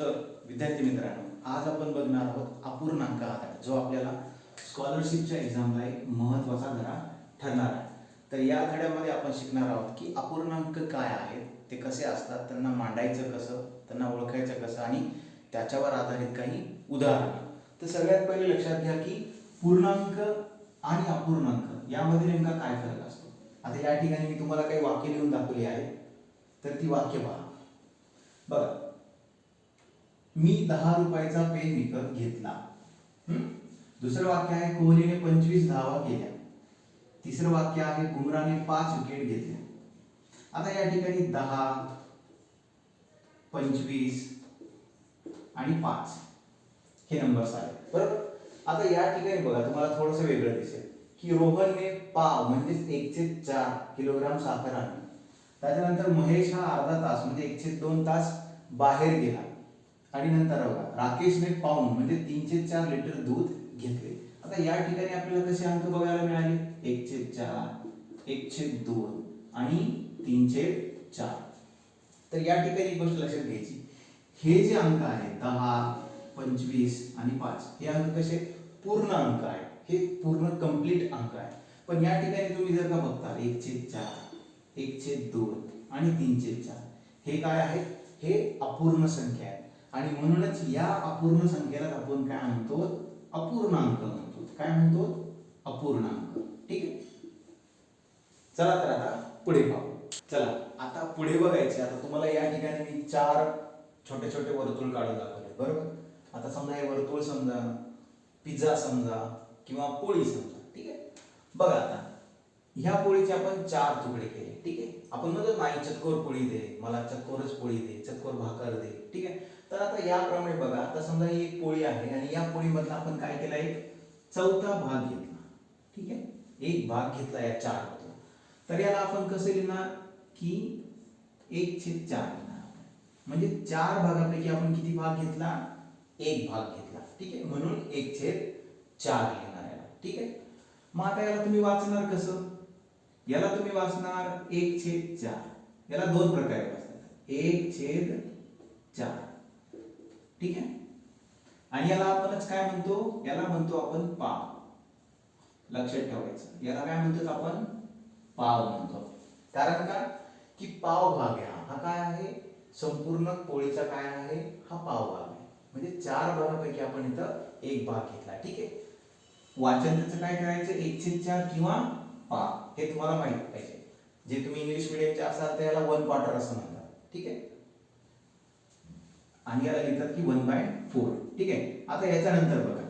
तर विद्यार्थी मित्रांनो, आज आपण बघणार आहोत अपूर्णांक आधार, जो आपल्याला स्कॉलरशिपच्या एक्झामला एक महत्त्वाचा धडा ठरणार आहे. तर या धड्यामध्ये आपण शिकणार आहोत की अपूर्णांक काय आहेत, ते कसे असतात, त्यांना मांडायचं कसं, त्यांना ओळखायचं कसं आणि त्याच्यावर आधारित काही उदाहरणं. तर सगळ्यात पहिले लक्षात घ्या की पूर्णांक आणि अपूर्णांक यामध्ये नेमका काय फरक असतो. आता या ठिकाणी मी तुम्हाला काही वाक्य लिहून दाखवली आहे, तर ती वाक्य पहा. बघा, मी 10 रुपयाचा पेन विकत घेतला. दुसरं वाक्य आहे कोहलीने 25 धावा केल्या. तिसरं वाक्य आहे बुमराने 5 विकेट घेतल्या. आता या ठिकाणी 10, 25 आणि 5 हे नंबर्स आहेत, बरोबर. आता या ठिकाणी बघा, तुम्हाला थोडंसं वेगळं दिसेल की रोहनने पाव म्हणजेच 1/4 किलोग्राम साखर आणली. त्याच्यानंतर महेश हा अर्धा तास म्हणजे 1/2 तास बाहेर गेला. आणि नंतर बघा, राकेशने पाऊण म्हणजे 3/4 लिटर दूध घेतले. आता या ठिकाणी आपल्याला कसे अंक बघायला मिळाले? 1/4, 1/2 आणि 3/4. तर या ठिकाणी एक गोष्ट लक्षात घ्यायची, हे जे अंक आहेत 10, 25 आणि 5 हे अंक कसे पूर्ण अंक आहेत, हे पूर्ण कंप्लीट अंक आहे. पण या ठिकाणी तुम्ही जर का बघता 1/4, 1/2 आणि 3/4 हे काय आहेत? हे अपूर्ण संख्या आहेत. आणि म्हणूनच या अपूर्ण संख्येला आपण काय म्हणतो? अपूर्णांक म्हणतो. काय म्हणतो? अपूर्णांक. ठीक आहे. चला तर आता पुढे पाहू. चला आता पुढे बघायचे. आता तुम्हाला या ठिकाणी मी 4 छोटे छोटे वर्तुळ काढून दाखवले, बरोबर. आता समजा हे वर्तुळ समजा, पिझ्झा समजा किंवा पोळी समजा. ठीक आहे. बघा, आता ह्या पोळीचे आपण 4 तुकडे केले. ठीक आहे. आपण म्हणतो नाही चतकोर पोळी दे, मला चतकोरच पोळी दे, चतकोर भाकर दे. ठीक आहे. तर आता याप्रमाणे बघा, आता समजा ही एक पोळी आहे आणि या पोळीमधला आपण काय केला? एक चौथा भाग घेतला. ठीक आहे. एक भाग घेतला या 4 मधला. तर याला आपण कसं लिहिणार की 1/4 लिहिणार. म्हणजे 4 भागापैकी आपण किती भाग घेतला? एक भाग घेतला. ठीक आहे. म्हणून 1/4 लिहिणार याला. ठीक आहे. मग आता याला तुम्ही वाचणार कसं? याला तुम्ही वाचणार 1/4. याला दोन प्रकारे वाचतात, 1/4. ठीक आहे. आणि याला आपणच काय म्हणतो? याला म्हणतो आपण पाव. लक्षात ठेवायचं, याला काय म्हणतो आपण? पाव म्हणतो. कारण का की पाव भाग हा काय आहे? संपूर्ण पोळीचा काय आहे? हा पाव भाग आहे. म्हणजे 4 भागापैकी आपण इथं एक भाग घेतला. ठीक आहे. वाचन त्याचं काय करायचं? 1/4 किंवा पाव हे तुम्हाला माहित पाहिजे. जे तुम्ही इंग्लिश मीडियमचे असाल तर याला 1/4 असं म्हणतात. ठीक आहे. आणि याला लिहितात की 1/4. ठीक आहे. आता याच्यानंतर बघा,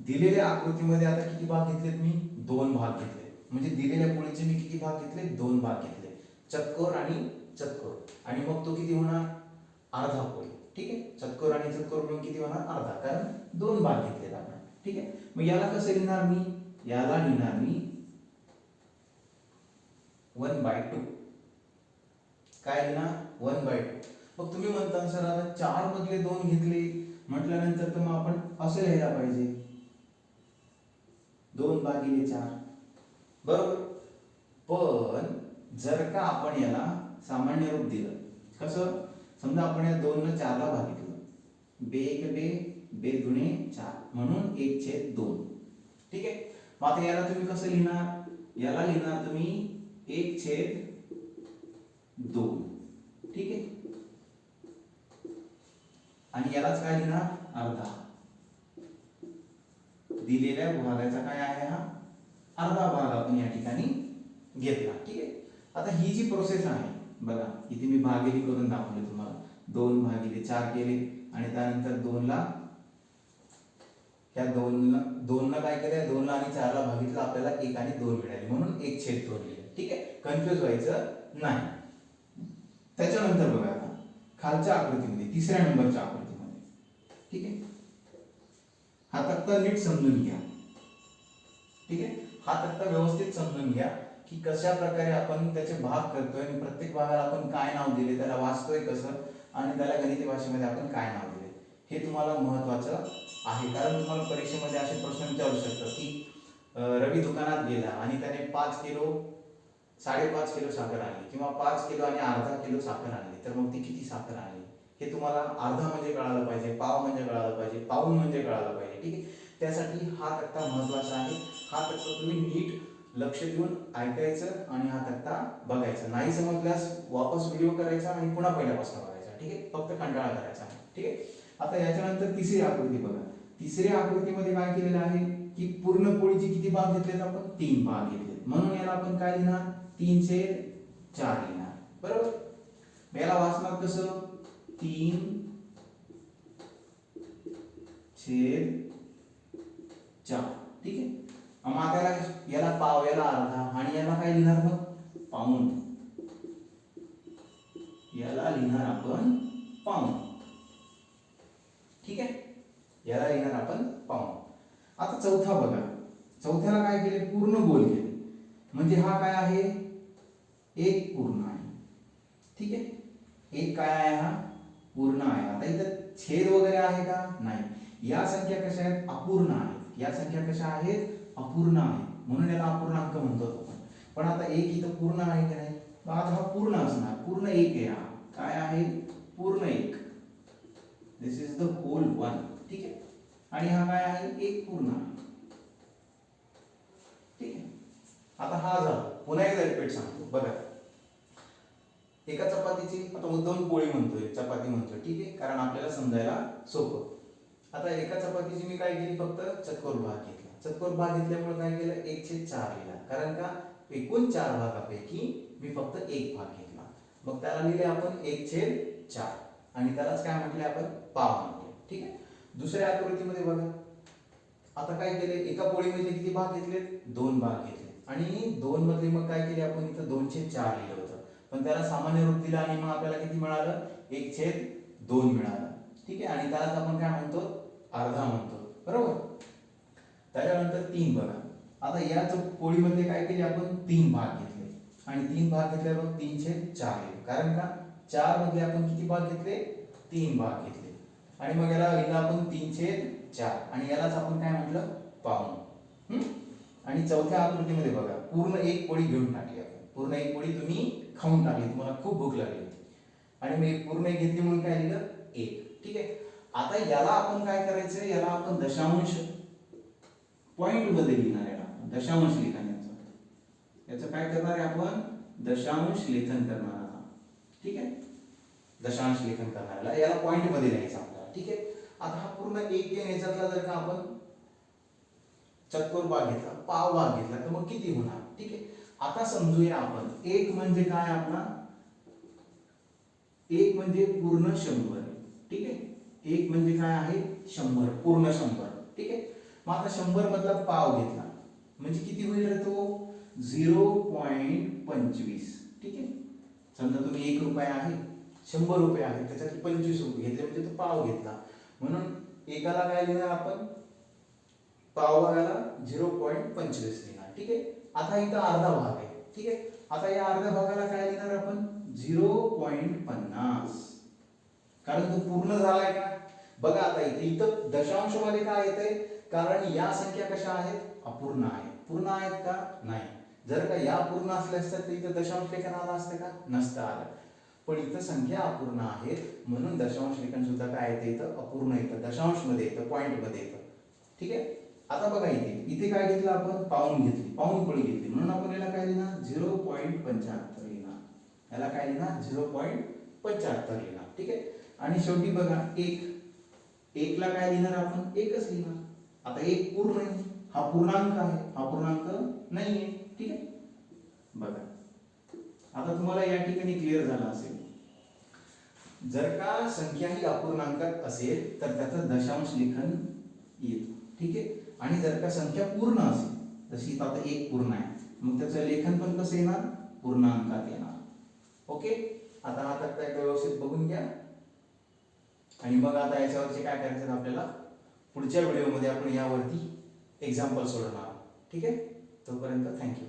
दिलेल्या आकृतीमध्ये आता किती भाग घेतलेत मी? 2 भाग घेतले. म्हणजे दिलेल्या पोळीचे मी किती भाग घेतले? 2 भाग घेतले, चतकोर आणि चतकोर. आणि मग तो किती होणार? अर्धा पोळी. ठीक आहे. चतकोर आणि चतकोर मिळून किती होणार? अर्धा, कारण 2 भाग घेतलेत आपण. ठीक आहे. मग याला कसं लिहिणार मी? याला लिहिणार मी 1/2. काय लिहिणार? 1/2. मग तुम्ही म्हणता सर आता 4 मधले 2 घेतले म्हटल्यानंतर तर मग आपण असं लिहायला पाहिजे 2/4, बरोबर. पण जर का आपण याला सामान्य रूप दिलं, कसं? समजा आपण या 2 ला 4 ला भागितलं, बे 1 बे, बे दुणे 4 म्हणून 1/2. ठीक आहे. मग आता याला तुम्ही कसं लिहिणार? याला लिहिणार तुम्ही 1/2. ठीक आहे. आणि यालाच काय लिहिणार? अर्धा. दिलेल्या भागाचा काय आहे? हा अर्धा भाग आपण या ठिकाणी घेतला. ठीक आहे. आता ही जी प्रोसेस आहे बघा, इथे मी भागिले करून दाखवले तुम्हाला. 2/4 केले आणि त्यानंतर 2 ला, या 2 ला काय केलं? 2 ला आणि 4 ला भागितलं, आपल्याला 1 आणि 2 मिळाले म्हणून 1/2 लिहिलं. ठीक आहे. कन्फ्युज व्हायचं नाही. त्याच्यानंतर बघा, आता खालच्या आकृतीमध्ये, तिसऱ्या नंबरच्या आकृतीमध्ये, ठीक आहे, हा तक्ता नीट समजून घ्या. ठीक आहे. हा तक्ता व्यवस्थित समजून घ्या की कशा प्रकारे आपण त्याचे भाग करतोय आणि प्रत्येक भागाला आपण काय नाव दिले, त्याला वाचतोय कसं, आणि त्याला गणिती भाषेमध्ये आपण काय नाव दिले, हे तुम्हाला महत्वाचं आहे. कारण तुम्हाला परीक्षेमध्ये असे प्रश्न विचारू शकतात की रवी दुकानात गेला आणि त्याने 5 किलो 5.5 किलो साखर आणली, किंवा 5 किलो आणि अर्धा किलो साखर आणली, तर मग ती किती साखर आणली हे तुम्हाला अर्धा म्हणजे कळालं पाहिजे, पाव म्हणजे कळालं पाहिजे, पाऊण म्हणजे कळालं पाहिजे. ठीक आहे, त्यासाठी हा तक्ता महत्वाचा आहे. हा तक्ता तुम्ही नीट लक्ष देऊन ऐकायचं आणि हा तक्ता बघायचा. नाही समजल्यास वापस व्हिडिओ करायचा आणि पुन्हा पहिल्यापासून बघायचा. ठीक आहे, फक्त कंटाळा करायचा. ठीक आहे, आता याच्यानंतर तिसरी आकृती बघा. तिसऱ्या आकृतीमध्ये काय केलेलं आहे की पूर्ण पोळीचे किती भाग घेतलेत आपण? 3 भाग घेतलेत. म्हणून याला आपण काय लिहिणार? 3/4 लिहिणार. बरोबर, याला वाचणार कसं? 3/4. ठीक आहे, मग आता याला पाव, याला अर्धा आणि याला काय लिहिणार मग? पाऊण. याला लिहिणार आपण पाऊण. ठीक आहे, याला लिहिणार आपण पाऊण. आता चौथा बघा. चौथ्याला काय केले? पूर्ण गोल केले. म्हणजे हा काय आहे? एक पूर्ण आहे. ठीक आहे, एक काय आहे? हा पूर्ण आहे. आता इथं छेद वगैरे आहे का? नाही. या संख्या कशा आहेत? अपूर्ण आहेत. या संख्या कशा आहेत? अपूर्ण आहेत. म्हणून याला अपूर्णांक म्हणतो आपण. पण आता एक इथं पूर्ण आहे की नाही? मग आता हा पूर्ण असणार. पूर्ण एक आहे. हा काय आहे? पूर्ण एक. दिस इज द होल वन. ठीक आहे, आणि हा काय आहे? एक पूर्ण आहे. ठीक आहे, आता हा झाला. पुन्हा एकदा रिपीट सांगतो बघा. एका चपातीची, आता मुद्दाम पोळी म्हणतोय, चपाती म्हणतोय. ठीक आहे, कारण आपल्याला समजायला सोपं. आता एका चपातीची मी काय केली? फक्त चतकोर भाग घेतला. चतकोर भाग घेतल्यामुळे काय केलं? 1/4 लिहिला. कारण का? एकूण 4 भागापैकी मी फक्त एक भाग घेतला. मग त्याला लिहिले आपण 1/4 आणि त्यालाच काय म्हटले आपण? पाव म्हटले. ठीक आहे, दुसऱ्या आकृतीमध्ये बघा. आता काय केले? एका पोळीमध्ये किती भाग घेतले? 2 भाग घेतले. आणि 2 मधले मग काय केले आपण? इथं 2/4 लिहिलं होतं, पण त्याला सामान्य रूप दिला आणि मग आपल्याला किती मिळालं? 1/2 मिळालं. ठीक आहे, आणि त्यालाच आपण काय म्हणतो? अर्धा म्हणतो. बरोबर, त्याच्यानंतर 3 बघा. आता या पोळीमध्ये काय केले आपण? 3 भाग घेतले आणि 3 भाग घेतल्यावर 3/4 लिहिले. कारण का? 4 मध्ये आपण किती भाग घेतले? 3 भाग घेतले. आणि मग याला लिहिलं आपण 3/4 आणि यालाच आपण काय म्हटलं? पाऊण. आणि चौथ्या आकृतीमध्ये बघा, पूर्ण एक पोळी घेऊन टाकली आपण. पूर्ण एक पोळी तुम्ही खाऊन टाकली, तुम्हाला खूप भूक लागली होती आणि मी पूर्ण एक घेतली म्हणून काय लिहिलं? 1. ठीक आहे, आता याला आपण काय करायचं? याला आपण दशांश पॉइंट मध्ये लिहिणार आहे. दशांश लेखन याचं काय करणार आहे आपण? दशांश लेखन करणार आहोत. ठीक आहे, दशांश लेखन करणार याला पॉइंट मध्ये लिहायचं आपल्याला. ठीक आहे, आता हा पूर्ण एक याच्यातला जर का आपण चतकोर भाग घेतला, पाव भाग घेतला, तर मग किती होणार? ठीक आहे, आता समजूया आपण. एक म्हणजे काय? आपला एक म्हणजे पूर्ण 100. ठीक आहे, एक म्हणजे काय आहे? 100, पूर्ण 100. ठीक आहे, मग आता 100 मधला पाव घेतला म्हणजे किती होईल रे तो? 0.25. ठीक आहे, समजा तुम्ही 1 रुपया आहे, 100 रुपये आहे, त्याच्यात 25 रुपये घेतले म्हणजे तो पाव घेतला. म्हणून एकाला काय लिहिणार आपण? पाव भागाला 0.25 लिहिणार. ठीक आहे, आता इथं अर्धा भाग आहे. ठीक आहे, आता या अर्ध्या भागाला काय लिहिणार आपण? 0.50, कारण तो पूर्ण झालाय का? बघा आता इथं दशांश मध्ये काय येतंय? कारण या संख्या कशा आहेत? अपूर्ण आहेत. पूर्ण आहेत का? नाही. जर का या पूर्ण असल्या असत्या तर इथं दशांश लेखन आलं असतं का? नसतं आलं. पण इथं संख्या अपूर्ण आहेत म्हणून दशांश लेखन सुद्धा काय येतं? इथं अपूर्ण येतं, दशांश मध्ये येतं, पॉइंट मध्ये येतं. ठीक आहे, आता बघा इथे काय घेतलं आपण? पाऊण घेतली, पाऊण पोळी घेतली, म्हणून आपण याला काय लिहिणार? 0.75 लिहिणार. याला काय लिहिणार? 0.75 लिहिणार. ठीक आहे, आणि शेवटी बघा एकला काय लिहिणार आपण? एकच लिहिणार. आता एक पूर्ण आहे, हा पूर्णांक आहे, हा पूर्णांक नाहीये. ठीक आहे, बघा आता तुम्हाला या ठिकाणी क्लिअर झालं असेल. जर का संख्या ही अपूर्णांकात असेल तर त्याचं दशांश लेखन येतं. ठीक आहे, आणि जर का संख्या पूर्ण असेल, जशी आता एक पूर्ण आहे, मग त्याचं लेखन पण कसं येणार? पूर्णांकात येणार. ओके, आता हा तक्ता एकदा व्यवस्थित बघून घ्या आणि मग आता याच्यावरचे काय करायचं आपल्याला पुढच्या व्हिडिओमध्ये आपण यावरती एक्झाम्पल सोडवणार. ठीक आहे, तोपर्यंत थँक्यू.